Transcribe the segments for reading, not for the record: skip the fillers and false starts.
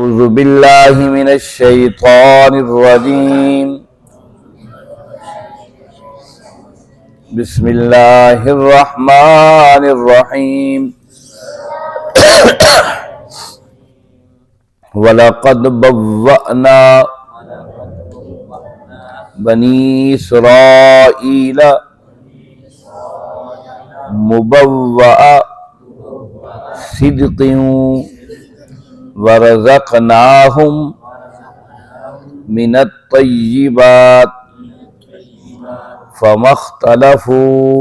أعوذ بالله من الشيطان الرجيم بسم الله الرحمن الرحيم وَلَقَدْ بَوَّأْنَا بني إسرائيل مبوأ صدق ورزقناهم من الطيبات فما اختلفوا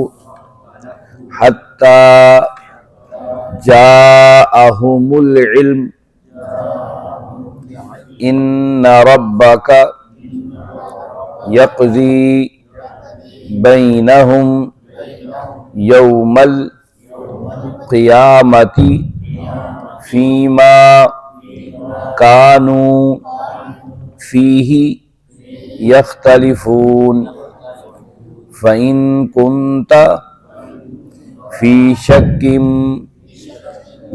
حتى جاءهم العلم إن ربك يقضي بينهم يوم القيامة فيما كانوا فيه يختلفون فإن كنت في شك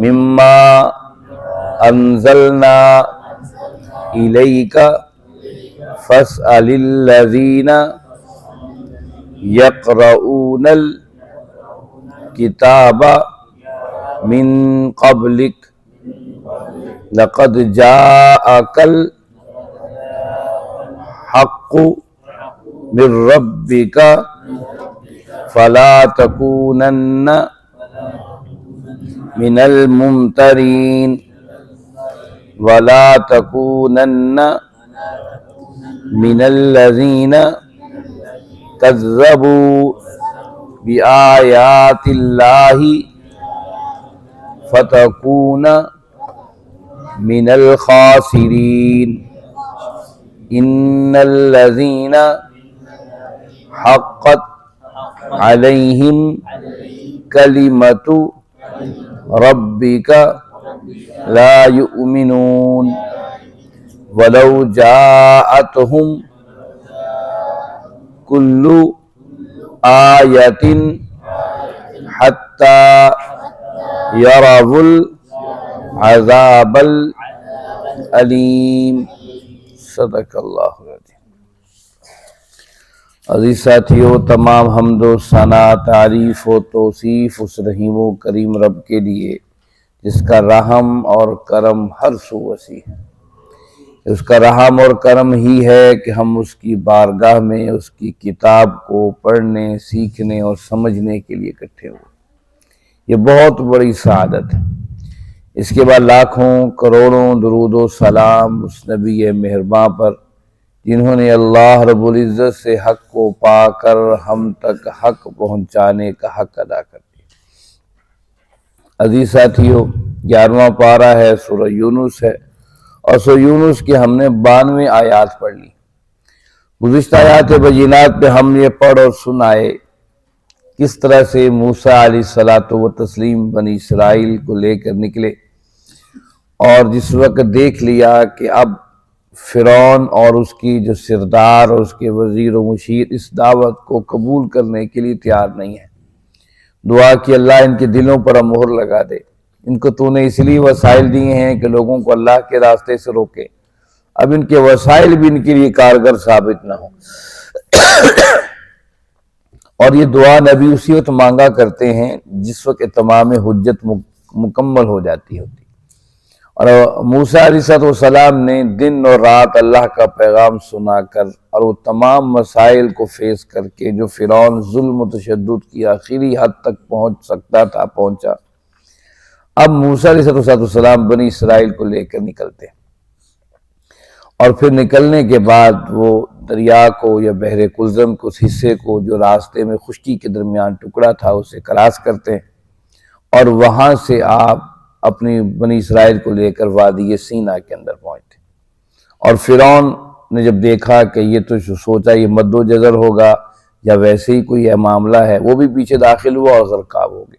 مما أنزلنا إليك فاسأل الذين يقرؤون الكتاب من قبلك لقد جاءك الحق من ربك فلا تكونن من الممترين ولا تكونن من الذين كذبوا بآيات الله فتكون من الخاسرين إن الذين حقت عليهم كلمة ربك لا يؤمنون ولو جاءتهم كل آية حتى يروا العذاب العليم صدق اللہ العظیم۔ عزیز ساتھیو، تمام حمد و ثنا، تعریف و توصیف اس رحیم و کریم رب کے لیے جس کا رحم اور کرم ہر سو وسیع ہے۔ اس کا رحم اور کرم ہی ہے کہ ہم اس کی بارگاہ میں اس کی کتاب کو پڑھنے، سیکھنے اور سمجھنے کے لیے اکٹھے ہوئے۔ یہ بہت بڑی سعادت ہے۔ اس کے بعد لاکھوں کروڑوں درود و سلام اس نبی مہرباں پر جنہوں نے اللہ رب العزت سے حق کو پا کر ہم تک حق پہنچانے کا حق ادا کر دیا۔ عزیز ساتھیو، 11واں پارہ ہے، سورہ یونس ہے، اور سورہ یونس کی ہم نے 92 آیات پڑھ لی۔ گزشتہ آیات بینات پہ ہم یہ پڑھ اور سنائے کس طرح سے موسیٰ علیہ السلام بنی اسرائیل کو لے کر نکلے، اور جس وقت دیکھ لیا کہ اب فرعون اور اس کی جو سردار اور اس کے وزیر و مشیر اس دعوت کو قبول کرنے کے لیے تیار نہیں ہے، دعا کہ اللہ ان کے دلوں پر مہر لگا دے۔ ان کو تو نے اس لیے وسائل دیے ہیں کہ لوگوں کو اللہ کے راستے سے روکے، اب ان کے وسائل بھی ان کے لیے کارگر ثابت نہ ہوں۔ اور یہ دعا نبی اسی وقت مانگا کرتے ہیں جس وقت تمام حجت مکمل ہو جاتی ہوتی۔ اور موسیٰ علیہ السلام نے دن اور رات اللہ کا پیغام سنا کر اور وہ تمام مسائل کو فیس کر کے جو فرعون ظلم و تشدد کی آخری حد تک پہنچ سکتا تھا پہنچا۔ اب موسیٰ علیہ السلام بنی اسرائیل کو لے کر نکلتے ہیں، اور پھر نکلنے کے بعد وہ دریا کو یا بحر کلزم کو، اس حصے کو جو راستے میں خشکی کے درمیان ٹکڑا تھا، اسے کراس کرتے ہیں، اور وہاں سے آپ اپنی بنی اسرائیل کو لے کر وادی سینا کے اندر پہنچتے۔ اور فرعون نے جب دیکھا کہ یہ تو سوچا یہ مد و جزر ہوگا یا ویسے ہی کوئی معاملہ ہے، وہ بھی پیچھے داخل ہوا اور غرقاب ہو گئے۔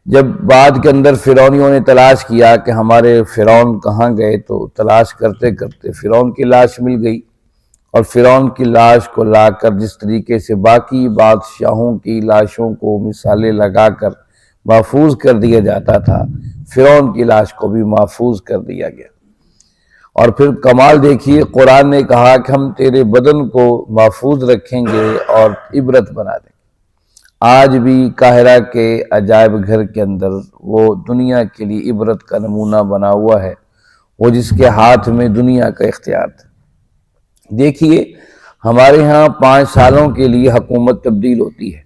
جب بعد کے اندر فرعونیوں نے تلاش کیا کہ ہمارے فرعون کہاں گئے، تو تلاش کرتے کرتے فرعون کی لاش مل گئی، اور فرعون کی لاش کو لا کر جس طریقے سے باقی بادشاہوں کی لاشوں کو مثالیں لگا کر محفوظ کر دیا جاتا تھا، فرعون کی لاش کو بھی محفوظ کر دیا گیا۔ اور پھر کمال دیکھیے، قرآن نے کہا کہ ہم تیرے بدن کو محفوظ رکھیں گے اور عبرت بنا دیں گے۔ آج بھی قاہرہ کے عجائب گھر کے اندر وہ دنیا کے لیے عبرت کا نمونہ بنا ہوا ہے، وہ جس کے ہاتھ میں دنیا کا اختیار تھا۔ دیکھیے ہمارے ہاں 5 سالوں کے لیے حکومت تبدیل ہوتی ہے،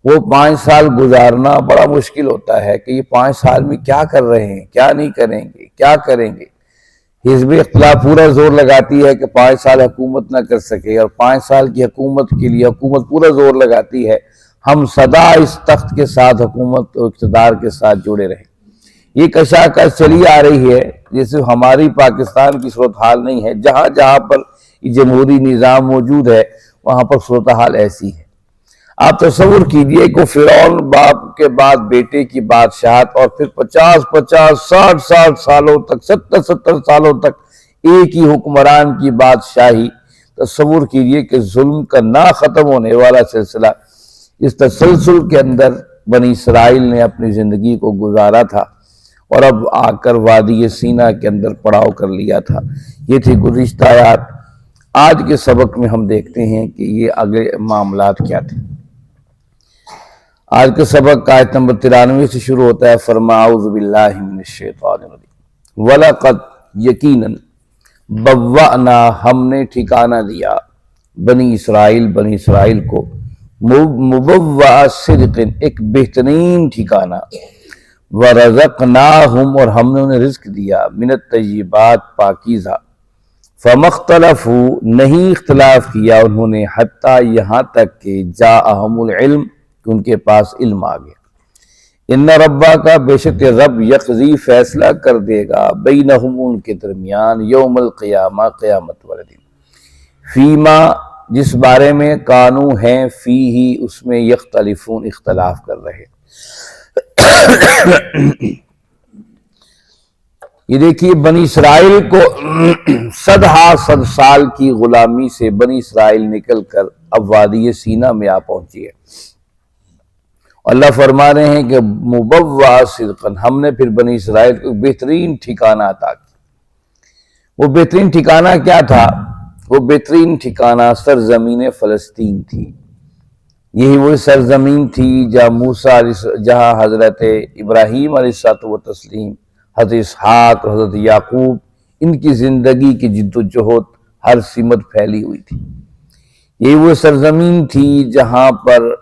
وہ 5 سال گزارنا بڑا مشکل ہوتا ہے کہ یہ 5 سال میں کیا کر رہے ہیں، کیا نہیں کریں گے، کیا کریں گے۔ حزب اختلاف پورا زور لگاتی ہے کہ 5 سال حکومت نہ کر سکے، اور 5 سال کی حکومت کے لیے حکومت پورا زور لگاتی ہے ہم سدا اس تخت کے ساتھ، حکومت و اقتدار کے ساتھ جڑے رہیں۔ یہ کشاکش چلی آ رہی ہے، جیسے ہماری پاکستان کی صورتحال نہیں ہے، جہاں جہاں پر جمہوری نظام موجود ہے وہاں پر صورتحال ایسی ہے۔ آپ تصور کیجئے کہ فرعون باپ کے بعد بیٹے کی بادشاہت، اور پھر 50 60 سالوں تک، 70 سالوں تک ایک ہی حکمران کی بادشاہی۔ تصور کیجئے کہ ظلم کا نہ ختم ہونے والا سلسلہ، اس تسلسل کے اندر بنی اسرائیل نے اپنی زندگی کو گزارا تھا، اور اب آ کر وادی سینا کے اندر پڑاؤ کر لیا تھا۔ یہ تھی گزشتہ آیات۔ آج کے سبق میں ہم دیکھتے ہیں کہ یہ آگے معاملات کیا تھے۔ آج کا سبق آیت نمبر 93 سے شروع ہوتا ہے۔ فرمایا اعوذ باللہ من الشیطان الرجیم، وَلَقَدْ یقیناً بَوَّأْنَا ہم نے ٹھکانہ دیا بنی اسرائیل کو مبوّع صدق ایک بہترین ٹھکانہ، وَرَزَقْنَاهُمْ اور ہم نے انہیں رزق دیا من الطیبات پاکیزہ، فَمَا اخْتَلَفُوا نہیں اختلاف کیا انہوں نے، حتیٰ یہاں تک کہ جاءہم العلم کہ ان کے پاس علم آ گیا۔ ان ربک بے شک رب یقضی فیصلہ کر دے گا بینہم ان کے درمیان یوم القیامہ قیامت والے دن، فیما جس بارے میں کانو ہیں فیہی اس میں یختلفون اختلاف کر رہے۔ یہ دیکھیے بنی اسرائیل کو 100 سال کی غلامی سے بنی اسرائیل نکل کر اب وادی سینا میں آ پہنچی ہے۔ اللہ فرما رہے ہیں کہ مبوّع صدقاً ہم نے پھر بنی اسرائیل کو بہترین ٹھکانہ عطا کیا۔ وہ بہترین ٹھکانہ کیا تھا؟ وہ بہترین ٹھکانہ سرزمین فلسطین تھی۔ یہی وہ سرزمین تھی جہاں حضرت ابراہیم علیہ السلام، حضرت اسحاق اور حضرت یعقوب، ان کی زندگی کی جد و جہد ہر سمت پھیلی ہوئی تھی۔ یہی وہ سرزمین تھی جہاں پر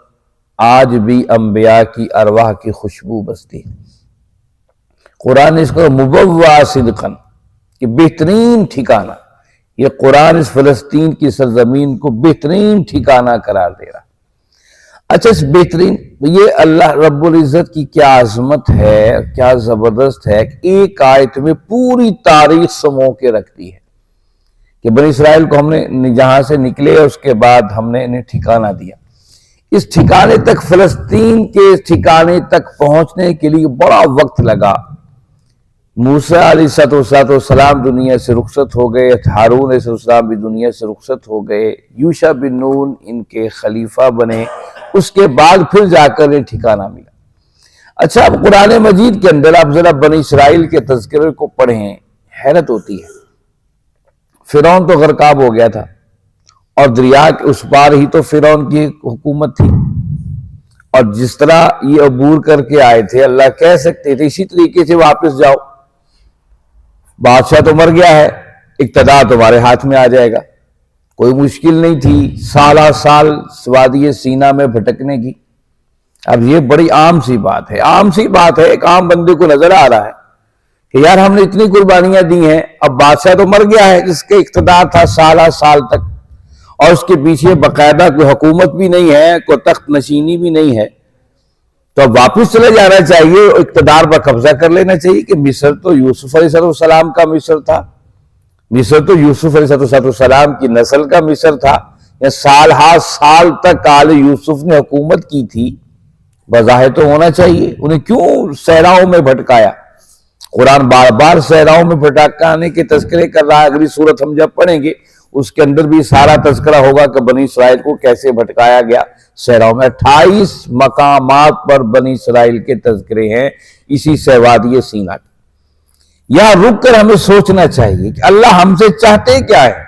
آج بھی انبیاء کی ارواح کی خوشبو بستی ہے۔ قرآن اس کو مبوّع صدقاً کہ بہترین ٹھکانہ، یہ قرآن اس فلسطین کی سرزمین کو بہترین ٹھکانہ قرار دے رہا۔ اچھا، اس بہترین، یہ اللہ رب العزت کی کیا عظمت ہے، کیا زبردست ہے کہ ایک آیت میں پوری تاریخ سمو کے رکھتی ہے کہ بنی اسرائیل کو ہم نے جہاں سے نکلے اس کے بعد ہم نے انہیں ٹھکانہ دیا۔ اس ٹھکانے تک، فلسطین کے ٹھکانے تک پہنچنے کے لیے بڑا وقت لگا۔ موسیٰ علیہ السلام دنیا سے رخصت ہو گئے، ہارون علیہ السلام بھی دنیا سے رخصت ہو گئے، یوشع بن نون ان کے خلیفہ بنے، اس کے بعد پھر جا کر یہ ٹھکانہ ملا۔ اچھا، اب قرآن مجید کے اندر آپ ذرا بنی اسرائیل کے تذکرے کو پڑھیں، حیرت ہوتی ہے۔ فرعون تو غرقاب ہو گیا تھا، اور دریا کے اس پار ہی تو فرعون کی حکومت تھی، اور جس طرح یہ عبور کر کے آئے تھے اللہ کہہ سکتے تھے اسی طریقے سے واپس جاؤ، بادشاہ تو مر گیا ہے، اقتدار تمہارے ہاتھ میں آ جائے گا، کوئی مشکل نہیں تھی سالہ سال وادی سینا میں بھٹکنے کی۔ اب یہ بڑی عام سی بات ہے، ایک عام بندے کو نظر آ رہا ہے کہ یار ہم نے اتنی قربانیاں دی ہیں، اب بادشاہ تو مر گیا ہے جس کے اقتدار تھا سالہ سال تک، اور اس کے پیچھے باقاعدہ کوئی حکومت بھی نہیں ہے، کوئی تخت نشینی بھی نہیں ہے، تو اب واپس چلے جانا چاہیے، اقتدار پر قبضہ کر لینا چاہیے۔ کہ مصر تو یوسف علیہ السلام کا مصر تھا، مصر تو یوسف علیہ السلام کی نسل کا مصر تھا، یا سال تک آل یوسف نے حکومت کی تھی، بظاہر تو ہونا چاہیے، انہیں کیوں صحراؤں میں بھٹکایا؟ قرآن بار بار صحراؤں میں بھٹکانے کے تذکرے کر رہا ہے۔ اگلی سورت ہم جب پڑھیں گے اس کے اندر بھی سارا تذکرہ ہوگا کہ بنی اسرائیل کو کیسے بھٹکایا گیا صحراؤں میں۔ 28 مقامات پر بنی اسرائیل کے تذکرے ہیں اسی وادی سینا کے۔ یہاں رک کر ہمیں سوچنا چاہیے کہ اللہ ہم سے چاہتے کیا ہے،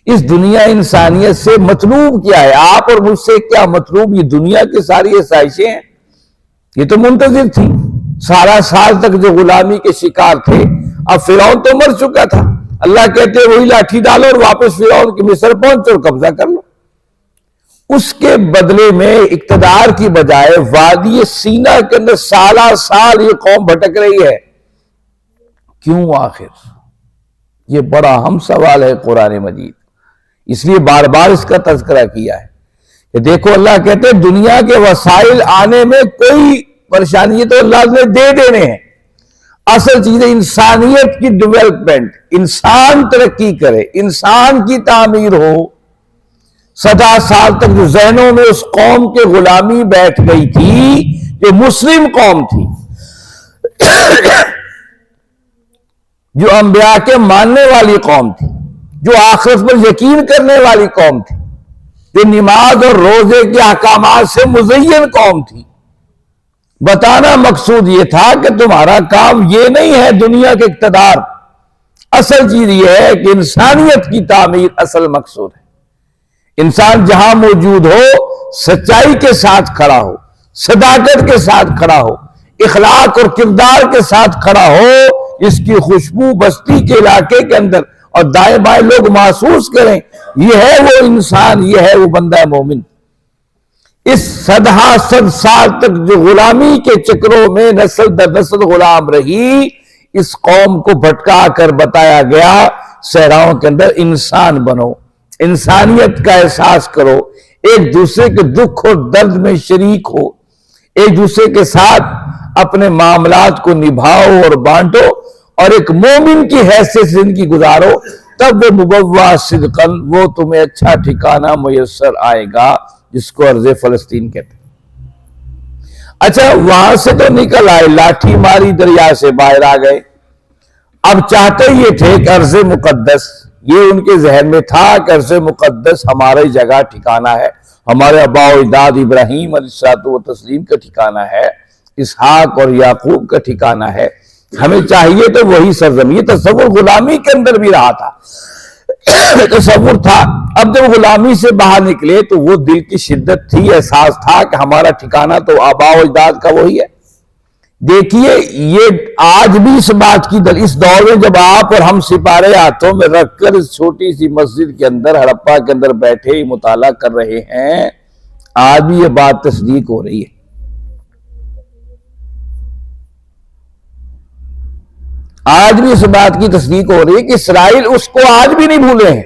اس دنیا انسانیت سے مطلوب کیا ہے، آپ اور مجھ سے کیا مطلوب؟ یہ دنیا کی ساری آسائشیں ہیں، یہ تو منتظر تھی، 12 سال تک جو غلامی کے شکار تھے، اب فرعون تو مر چکا تھا، اللہ کہتے ہیں وہی لاٹھی ڈالو اور واپس فرعون کے مصر پہنچو اور قبضہ کر لو۔ اس کے بدلے میں اقتدار کی بجائے وادی سینا کے اندر سالہ سال یہ قوم بھٹک رہی ہے، کیوں آخر؟ یہ بڑا اہم سوال ہے قرآن مجید، اس لیے بار بار اس کا تذکرہ کیا ہے کہ دیکھو اللہ کہتے ہیں دنیا کے وسائل آنے میں کوئی پریشانی تو اللہ نے دے دینے ہیں، اصل چیز ہے انسانیت کی ڈیولپمنٹ، انسان ترقی کرے، انسان کی تعمیر ہو۔ 70 سال تک جو ذہنوں میں اس قوم کے غلامی بیٹھ گئی تھی، جو مسلم قوم تھی، جو انبیاء کے ماننے والی قوم تھی، جو آخرت پر یقین کرنے والی قوم تھی، جو نماز اور روزے کے احکامات سے مزین قوم تھی، بتانا مقصود یہ تھا کہ تمہارا کام یہ نہیں ہے دنیا کے اقتدار، اصل چیز یہ ہے کہ انسانیت کی تعمیر اصل مقصود ہے۔ انسان جہاں موجود ہو سچائی کے ساتھ کھڑا ہو، صداقت کے ساتھ کھڑا ہو، اخلاق اور کردار کے ساتھ کھڑا ہو، اس کی خوشبو بستی کے علاقے کے اندر اور دائیں بائیں لوگ محسوس کریں، یہ ہے وہ انسان، یہ ہے وہ بندہ مومن۔ اس 100 سال تک جو غلامی کے چکروں میں نسل در نسل غلام رہی، اس قوم کو بھٹکا کر بتایا گیا صحراؤں کے اندر انسان بنو، انسانیت کا احساس کرو، ایک دوسرے کے دکھ اور درد میں شریک ہو، ایک دوسرے کے ساتھ اپنے معاملات کو نبھاؤ اور بانٹو، اور ایک مومن کی حیثیت سے زندگی گزارو، تب وہ مبوّا صدقاً، وہ تمہیں اچھا ٹھکانہ میسر آئے گا، جس کو ارض فلسطین کہتے ہیں۔ اچھا وہاں سے تو نکل آئے، لاٹھی ماری دریا سے باہر آ گئے، اب چاہتے یہ تھے کہ ارض مقدس، یہ ان کے ذہن میں تھا کہ ارض مقدس ہماری جگہ ٹھکانہ ہے، ہمارے آباء و اجداد ابراہیم علیہ الصلوۃ والتسلیم کا ٹھکانہ ہے، اسحاق اور یعقوب کا ٹھکانہ ہے، ہمیں چاہیے تو وہی سرزمین۔ یہ تصور غلامی کے اندر بھی رہا تھا، تصور تھا۔ اب جب غلامی سے باہر نکلے تو وہ دل کی شدت تھی، احساس تھا کہ ہمارا ٹھکانہ تو آباء و اجداد کا وہی ہے۔ دیکھیے یہ آج بھی اس بات کی اس دور میں جب آپ اور ہم سپارے ہاتھوں میں رکھ کر اس چھوٹی سی مسجد کے اندر ہڑپا کے اندر بیٹھے مطالعہ کر رہے ہیں، آج بھی یہ بات تصدیق ہو رہی ہے۔ آج بھی اس بات کی تصدیق ہو رہی ہے کہ اسرائیل اس کو آج بھی نہیں بھولے ہیں۔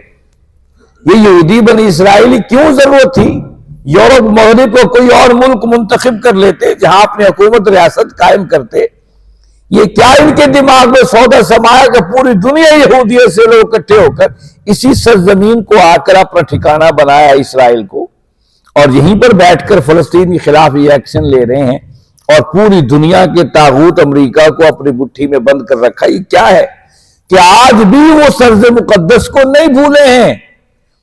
یہ یہودی بنی اسرائیلی کیوں ضرورت تھی؟ یورپ مغرب کو کوئی اور ملک منتخب کر لیتے جہاں اپنی حکومت ریاست قائم کرتے، یہ کیا ان کے دماغ میں سودا سمایا کہ پوری دنیا یہودیت سے لوگ اکٹھے ہو کر اسی سرزمین کو آ کر اپنا ٹھکانہ بنایا اسرائیل کو، اور یہیں پر بیٹھ کر فلسطین کے خلاف یہ ایکشن لے رہے ہیں، اور پوری دنیا کے طاغوت امریکہ کو اپنی مٹھی میں بند کر رکھا۔ یہ کیا ہے کہ آج بھی وہ سرز مقدس کو نہیں بھولے ہیں۔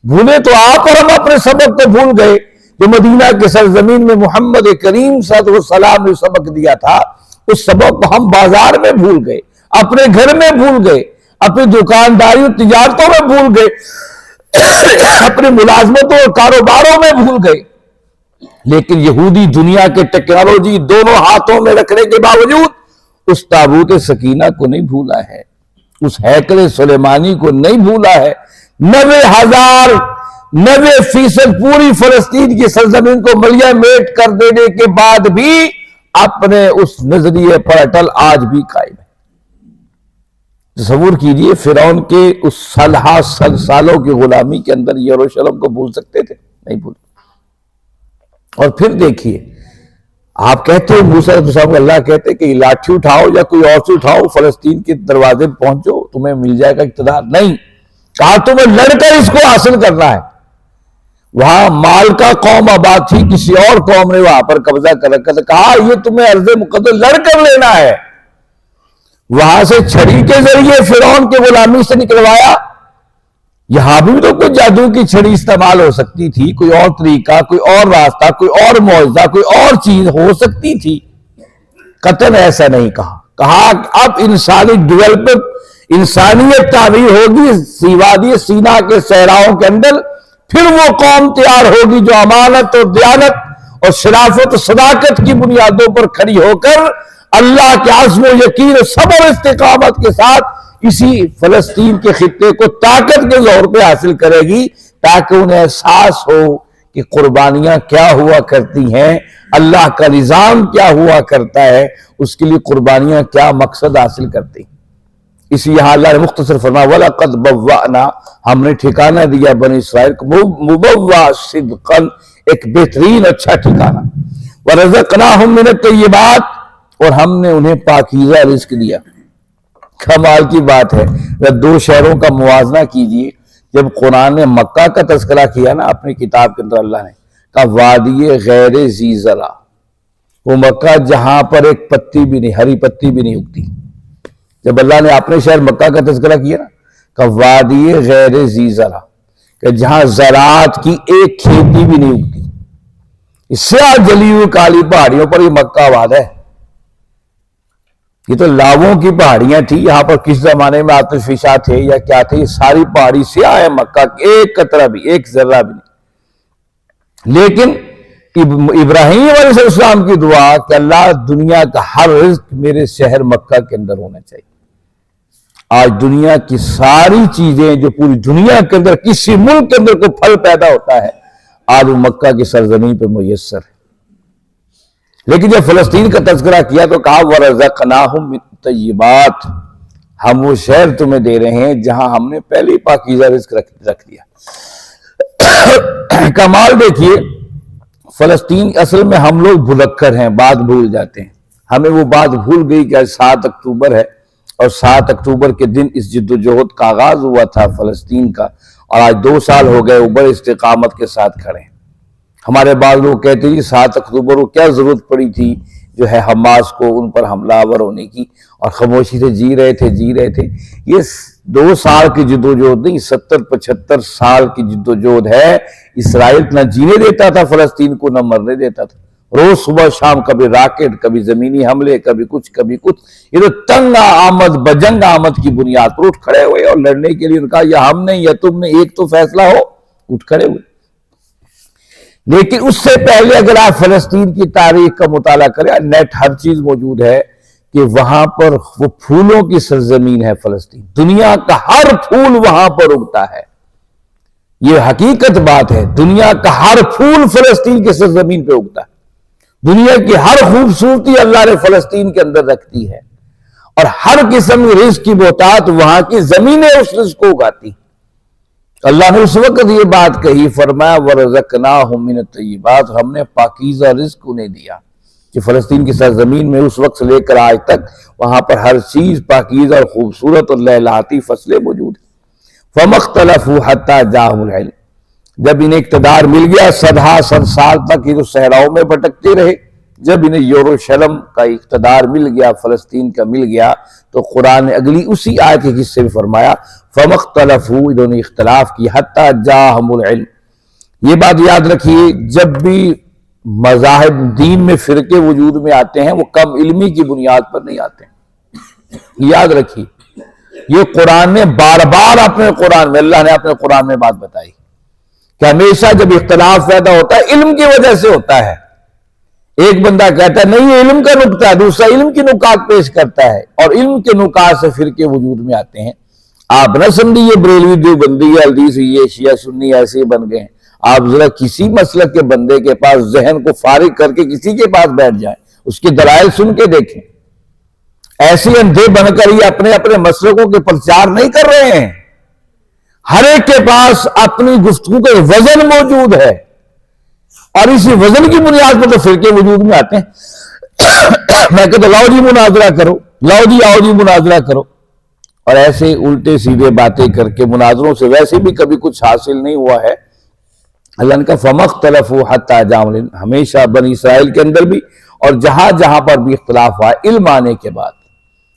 بھولے تو آپ اور ہم اپنے سبق کو بھول گئے، جو مدینہ کے سرزمین میں محمد کریم صلی اللہ علیہ وسلم نے سبق دیا تھا، اس سبق کو ہم بازار میں بھول گئے، اپنے گھر میں بھول گئے، اپنی دکانداری اور تجارتوں میں بھول گئے، اپنی ملازمتوں اور کاروباروں میں بھول گئے۔ لیکن یہودی دنیا کے ٹیکنالوجی دونوں ہاتھوں میں رکھنے کے باوجود اس تابوت سکینہ کو نہیں بھولا ہے، اس ہیکل سلیمانی کو نہیں بھولا ہے۔ 90% پوری فلسطین کی سرزمین کو ملیہ میٹ کر دینے کے بعد بھی اپنے اس نظریے پر اٹل آج بھی قائم ہے۔ تصور کیجئے فرعون کے اس سالوں کی غلامی کے اندر یروشلم کو بھول سکتے تھے؟ نہیں بھول۔ اور پھر دیکھیے آپ کہتے ہیں موسیٰ علیہ السلام کو اللہ کہتے کہ لاٹھی اٹھاؤ یا کوئی اور سے اٹھاؤ، فلسطین کے دروازے پہنچو، تمہیں مل جائے گا اقتدار۔ نہیں، کہا تمہیں لڑ کر اس کو حاصل کرنا ہے۔ وہاں مال کا قوم آباد تھی، کسی اور قوم نے وہاں پر قبضہ کر رکھا تھا، کہا یہ تمہیں ارض مقدس لڑ کر لینا ہے۔ وہاں سے چھڑی کے ذریعے فرعون کے غلامی سے نکلوایا۔ یہاں بھی تو کوئی جادو کی چھڑی استعمال ہو سکتی تھی، کوئی اور طریقہ، کوئی اور راستہ، کوئی اور معجزہ، کوئی اور چیز ہو سکتی تھی۔ قطعاً ایسا نہیں کہا، کہا اب انسانی ڈیولپمنٹ، انسانیت تعمیر ہوگی وادی سینا کے صحراؤں کے اندر، پھر وہ قوم تیار ہوگی جو امانت اور دیانت اور شرافت و صداقت کی بنیادوں پر کھڑی ہو کر اللہ کے عزم و یقین و صبر و استقامت کے ساتھ اسی فلسطین کے خطے کو طاقت کے زور پہ حاصل کرے گی، تاکہ انہیں احساس ہو کہ قربانیاں کیا ہوا کرتی ہیں، اللہ کا نظام کیا ہوا کرتا ہے، اس کے لیے قربانیاں کیا مقصد حاصل کرتی ہیں۔ اس لیے یہاں اللہ نے مختصر فرمایا وَلَقَدْ بَوَّأْنَا، ہم نے ٹھکانہ دیا بنی اسرائیل کو مبوّع صدقاً، ایک بہترین اچھا ٹھکانہ، وَرَزَقْنَاهُم مِّنَ الطَّيِّبَاتِ، اور ہم نے انہیں پاکیزہ رزق دیا۔ کمال کی بات ہے، جب دو شہروں کا موازنہ کیجئے، جب قرآن نے مکہ کا تذکرہ کیا نا اپنی کتاب کے اندر، اللہ نے کہا وادی غیر ذی زرع، وہ مکہ جہاں پر ایک پتی بھی نہیں، ہری پتی بھی نہیں اگتی۔ جب اللہ نے اپنے شہر مکہ کا تذکرہ کیا نا، کہا وادی غیر ذی زرع، کہ جہاں زراعت کی ایک کھیتی بھی نہیں اگتی۔ اس سے جلی ہوئی کالی پہاڑیوں پر یہ مکہ آباد ہے۔ یہ تو لاووں کی پہاڑیاں تھی، یہاں پر کس زمانے میں آتش فشاں تھے یا کیا تھے، یہ ساری پہاڑی سیاہ ہے، مکہ ایک قطرہ بھی، ایک ذرہ بھی نہیں۔ لیکن ابراہیم علیہ السلام کی دعا کہ اللہ دنیا کا ہر رزق میرے شہر مکہ کے اندر ہونا چاہیے۔ آج دنیا کی ساری چیزیں جو پوری دنیا کے اندر کسی ملک کے اندر کوئی پھل پیدا ہوتا ہے، آج وہ مکہ کی سرزمین پہ میسر ہے۔ لیکن جب فلسطین کا تذکرہ کیا تو کہا وَرَزَقْنَاهُم مِّنَ الطَّيِّبَاتِ، ہم وہ شہر تمہیں دے رہے ہیں جہاں ہم نے پہلے ہی پاکیزہ رزق رکھ دیا۔ کمال دیکھیے، فلسطین اصل میں ہم لوگ بھلکر ہیں، بات بھول جاتے ہیں، ہمیں وہ بات بھول گئی کہ آج 7 اکتوبر ہے، اور 7 اکتوبر کے دن اس جد و جہد کا آغاز ہوا تھا فلسطین کا، اور آج 2 سال ہو گئے وہ بڑے استقامت کے ساتھ کھڑے ہیں۔ ہمارے بعض لوگ کہتے ہیں 7 اکتوبر کو کیا ضرورت پڑی تھی جو ہے حماس کو ان پر حملہ آور ہونے کی، اور خاموشی سے جی رہے تھے۔ یہ 2 سال کی جد و جہد نہیں، 70-75 سال کی جد و جہد ہے۔ اسرائیل نہ جینے دیتا تھا فلسطین کو، نہ مرنے دیتا تھا، روز صبح شام کبھی راکٹ، کبھی زمینی حملے، کبھی کچھ۔ یہ تو تنگ آمد بجنگ آمد کی بنیاد پر اٹھ کھڑے ہوئے اور لڑنے کے لیے ان کا یا ہم نے یا تم نے، ایک تو فیصلہ ہو، اٹھ کھڑے ہوئے۔ لیکن اس سے پہلے اگر آپ فلسطین کی تاریخ کا مطالعہ کریں، نیٹ ہر چیز موجود ہے کہ وہاں پر وہ پھولوں کی سرزمین ہے فلسطین، دنیا کا ہر پھول وہاں پر اگتا ہے۔ یہ حقیقت بات ہے، دنیا کا ہر پھول فلسطین کی سرزمین پہ اگتا ہے۔ دنیا کی ہر خوبصورتی اللہ نے فلسطین کے اندر رکھتی ہے، اور ہر قسم کی رزق کی بہتات وہاں کی زمینیں اس رزق کو اگاتی۔ اللہ نے اس وقت یہ بات کہی، فرمایا وَرَزَقْنَاهُم مِّنَ الطَّيِّبَاتِ، ہم نے پاکیزہ رزق انہیں دیا کہ فلسطین کی سرزمین میں اس وقت سے لے کر آج تک وہاں پر ہر چیز پاکیزہ اور خوبصورت اور لہلاتی فصلیں موجود ہیں۔ فَمَا اخْتَلَفُوا حَتَّىٰ جَاءَهُمُ الْعِلْمُ، جب انہیں اقتدار مل گیا، 100 سال تک یہ جو صحراؤں میں بھٹکتے رہے، جب انہیں یروشلم کا اقتدار مل گیا، فلسطین کا مل گیا، تو قرآن نے اگلی اسی آیت کے حصے میں فرمایا فَمَا اخْتَلَفُوا، انہوں نے اختلاف کی، حَتَّىٰ جَاءَهُمُ الْعِلْمُ۔ یہ بات یاد رکھیے، جب بھی مذاہب دین میں فرقے وجود میں آتے ہیں وہ کم علمی کی بنیاد پر نہیں آتے ہیں، یاد رکھیے۔ یہ قرآن نے بار بار اپنے قرآن میں، اللہ نے اپنے قرآن میں بات بتائی کہ ہمیشہ جب اختلاف پیدا ہوتا ہے علم کی وجہ سے ہوتا ہے۔ ایک بندہ کہتا ہے نہیں یہ علم کا نکتہ ہے، دوسرا علم کی نکات پیش کرتا ہے، اور علم کے نکات سے فرقے وجود میں آتے ہیں۔ آپ نہ سمجھیے یہ بریلوی دیوبندی یا حدیثی یہ شیعہ سنی ایسے بن گئے ہیں۔ آپ ذرا کسی مسلک کے بندے کے پاس ذہن کو فارغ کر کے کسی کے پاس بیٹھ جائیں، اس کے دلائل سن کے دیکھیں۔ ایسے اندھے بن کر یہ اپنے مسلکوں کے پرچار نہیں کر رہے ہیں، ہر ایک کے پاس اپنی گفتگو کا وزن موجود ہے، اور اسی وزن کی بنیاد پر تو فرقے وجود میں آتے ہیں۔ میں کہتا لاؤ جی مناظرہ کرو، لاؤ جی آؤ جی مناظرہ کرو، اور ایسے الٹے سیدھے باتیں کر کے مناظروں سے ویسے بھی کبھی کچھ حاصل نہیں ہوا ہے۔ اللہ نے کہا فَمَا اخْتَلَفُوا حَتَّىٰ جَاءَهُمُ الْعِلْمُ، ہمیشہ بنی اسرائیل کے اندر بھی اور جہاں جہاں پر بھی اختلاف ہوا علم آنے کے بعد،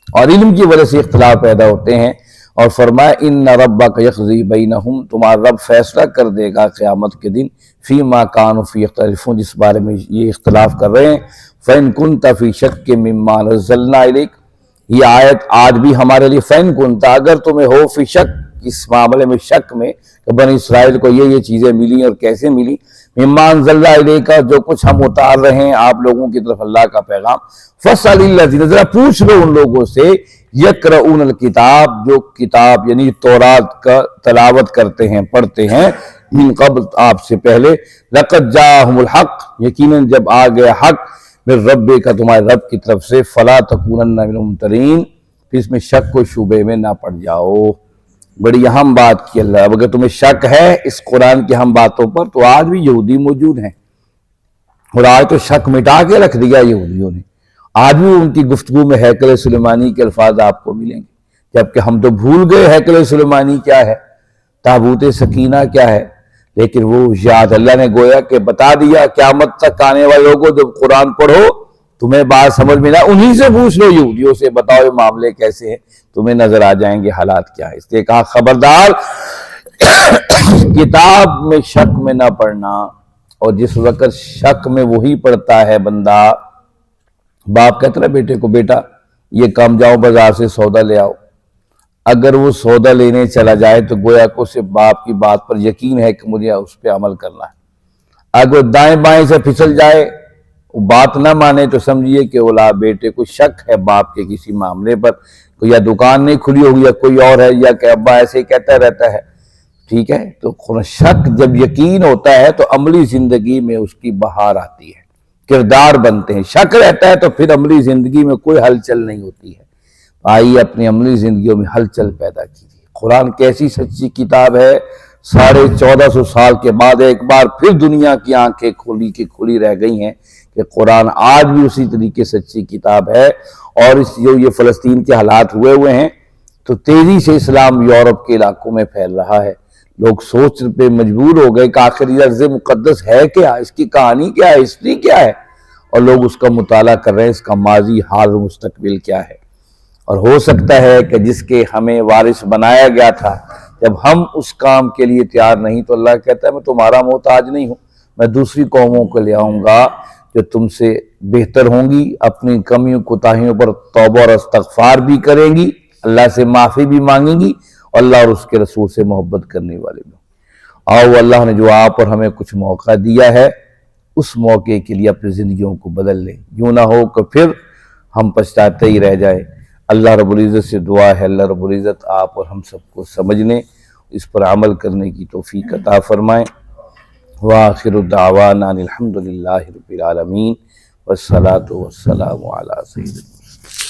اور علم کی وجہ سے اختلاف پیدا ہوتے ہیں۔ اور فرمایا إِنَّ رَبَّكَ يَقْضِي بَيْنَهُمْ، تمہارا رب فیصلہ کر دے گا قیامت کے دن فِيمَا كَانُوا فِيهِ يَخْتَلِفُونَ، جس بارے میں یہ اختلاف کر رہے ہیں۔ فَإِن كُنتَ فِي شَكٍّ مِّمَّا نَزَّلْنَا إِلَيْكَ، یہ آیت آج بھی ہمارے لیے فین کن تھا. اگر تمہیں ہو فی شک، اس معاملے میں شک میں کہ بنی اسرائیل کو یہ چیزیں ملی اور کیسے ملی، مما انزلنا الیک، جو کچھ ہم اتار رہے ہیں آپ لوگوں کی طرف اللہ کا پیغام، فاسأل الذین، ذرا پوچھ لو ان لوگوں سے، یقرؤون الکتاب، جو کتاب یعنی تورات کا تلاوت کرتے ہیں پڑھتے ہیں، من قبل، آپ سے پہلے، لقد جاءہم الحق، یقیناً جب آ گیا حق، من ربک، تمہارے رب کی طرف سے، فلا تکونن من الممترین، پھر اس میں شک و شبے میں نہ پڑ جاؤ. بڑی اہم بات کی اللہ. اب اگر تمہیں شک ہے اس قرآن کی اہم باتوں پر تو آج بھی یہودی موجود ہیں، اور آج تو شک مٹا کے رکھ دیا یہودیوں نے. آج بھی ان کی گفتگو میں ہیکل سلیمانی کے الفاظ آپ کو ملیں گے، جبکہ ہم تو بھول گئے ہیکل سلیمانی کیا ہے، تابوت سکینہ کیا ہے. لیکن وہ یاد اللہ نے گویا کہ بتا دیا. قیامت تک آنے والے لوگوں جب قرآن پڑھو تمہیں بات سمجھ میں نہ، انہی سے پوچھ لو، یہودیوں سے، بتاؤ یہ معاملے کیسے ہیں، تمہیں نظر آ جائیں گے حالات کیا ہے. اس لیے کہا خبردار کتاب میں شک میں نہ پڑھنا. اور جس وقت شک میں وہی پڑھتا ہے بندہ، باپ کہتا ہے بیٹے کو، بیٹا یہ کام جاؤ بازار سے سودا لے آؤ، اگر وہ سودا لینے چلا جائے تو گویا کو صرف باپ کی بات پر یقین ہے کہ مجھے اس پہ عمل کرنا ہے. اگر دائیں بائیں سے پھسل جائے، بات نہ مانے، تو سمجھیے کہ اولاد بیٹے کو شک ہے باپ کے کسی معاملے پر، یا دکان نہیں کھلی ہوگی یا کوئی اور ہے، یا کہ ابا ایسے ہی کہتا رہتا ہے. ٹھیک ہے، تو شک جب یقین ہوتا ہے تو عملی زندگی میں اس کی بہار آتی ہے، کردار بنتے ہیں. شک رہتا ہے تو پھر عملی زندگی میں کوئی ہلچل نہیں ہوتی ہے. آئیے اپنی عملی زندگیوں میں ہلچل پیدا کیجیے. قرآن کیسی سچی کتاب ہے، 1450 سال کے بعد ایک بار پھر دنیا کی آنکھیں کھلی رہ گئی ہیں کہ قرآن آج بھی اسی طریقے سچی کتاب ہے. اور یہ فلسطین کے حالات ہوئے ہیں تو تیزی سے اسلام یورپ کے علاقوں میں پھیل رہا ہے. لوگ سوچ پہ مجبور ہو گئے کہ آخر یہ ارض مقدس ہے کیا، اس کی کہانی کیا ہے، ہسٹری کیا ہے، اور لوگ اس کا مطالعہ کر رہے ہیں، اس کا ماضی، حال اور مستقبل کیا ہے. اور ہو سکتا ہے کہ جس کے ہمیں وارث بنایا گیا تھا، جب ہم اس کام کے لیے تیار نہیں تو اللہ کہتا ہے میں تمہارا محتاج نہیں ہوں، میں دوسری قوموں کو لے آؤں گا جو تم سے بہتر ہوں گی، اپنی کمیوں کوتاہیوں پر توبہ اور استغفار بھی کریں گی، اللہ سے معافی بھی مانگیں گی، اور اللہ اور اس کے رسول سے محبت کرنے والے بھی. آؤ اللہ نے جو آپ اور ہمیں کچھ موقع دیا ہے اس موقع کے لیے اپنی زندگیوں کو بدل لیں، یوں نہ ہو کہ پھر ہم پچھتاتے ہی رہ جائیں. اللہ رب العزت سے دعا ہے اللہ رب العزت آپ اور ہم سب کو سمجھنے، اس پر عمل کرنے کی توفیق عطا فرمائیں. وآخر دعوانا الحمدللہ رب العالمین والصلاة والسلام علی سیدنا